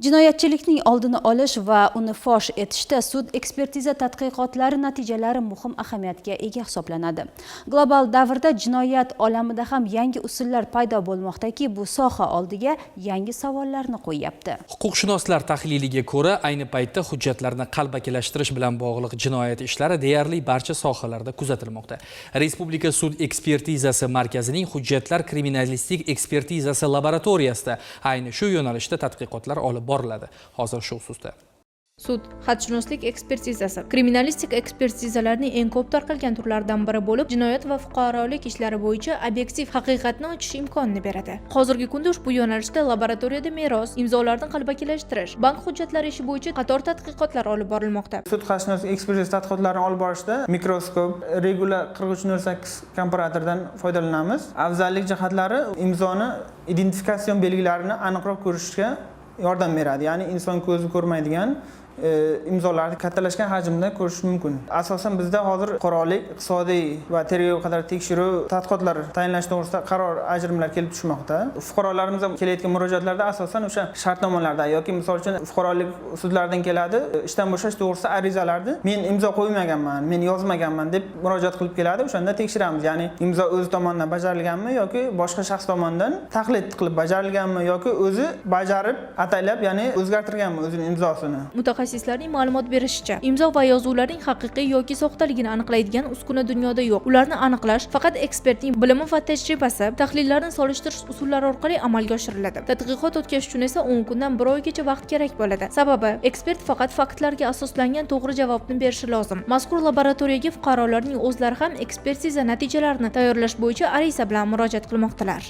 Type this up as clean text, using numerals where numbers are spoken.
Jinoyatchilikning oldini olish va uni fosh etishda sud ekspertiza tadqiqotlari natijalari muhim ahamiyatga ega hisoblanadi. Global davrda jinoyat olamida ham yangi usullar paydo bo'lmoqdaki, bu soha oldiga yangi savollarni qo'yyapti. Huquqshunoslar tahliliga ko'ra, ayni paytda hujjatlarni qalbakilashtirish bilan bog'liq jinoyat ishlari deyarli barcha sohalarda kuzatilmoqda. Respublika sud ekspertizasi markazining hujjatlar kriminalistik ekspertizasi laboratoriyasida ayni shu yo'nalishda tadqiqotlar olib boriladi. Hozir shu xususda. Sud haddshunoslik ekspertizasi kriminalistik ekspertizalarning eng ko'p tarqalgan turlaridan biri bo'lib, jinoyat va fuqarolik ishlari bo'yicha obyektiv haqiqatni ochish imkonini beradi. Hozirgi kunda ushbu yo'nalishda laboratoriyada meros, imzolarni qalbakilashtirish, bank hujjatlari ishi bo'yicha qator tadqiqotlar olib borilmoqda. Sud haddshunoslik ekspertiza tadqiqotlarini olib borishda mikroskop, regular 4308 komparatordan foydalanamiz. Afzallik jihatlari imzoni identifikatsion belgilarini aniqroq ko'rishga yordam beradi. Ya'ni inson ko'zi ko'rmaydigan imzolarni kattalashgan hajmda ko'rish mumkin. Asosan bizda hozir fuqarolik, iqtisodiy va tergov qadar tekshiruv tadqiqotlar tayinlash to'g'risida qaror ajrimlar kelib tushmoqda. Fuqarolarimiz kelayotgan murojaatlarda asosan o'sha shartnomalarda yoki misol uchun fuqarolik sudlaridan keladi, ishdan bo'shash to'g'risida arizalarni men imzo qo'ymaganman, men yozmaganman deb murojaat qilib keladi. O'shanda tekshiramiz. Ya'ni imzo o'zi tomonidan bajarilganmi yoki boshqa shaxs tomonidan taqlid qilib bajarilganmi yoki o'zi bajarib ataylab, ya'ni o'zgartirganmi o'zining imzosini. Mutaxassislarning ma'lumot berishicha, imzo va yozuvlarning haqiqiy yoki soxtaligini aniqlaydigan uskuna dunyoda yo'q. Ularni aniqlash faqat ekspertning bilimi va tajribasi, tahlillarni solishtirish usullari orqali amalga oshiriladi. Tadqiqot o'tkazish uchun esa 10 kundan 1 oygacha vaqt kerak bo'ladi. Sababi, ekspert faqat faktlarga asoslangan to'g'ri javobni berishi lozim. Mazkur laboratoriyaga fuqarolarning o'zlari ham ekspertiza natijalarini tayyorlash bo'yicha ariza bilan murojaat qilmoqdalar.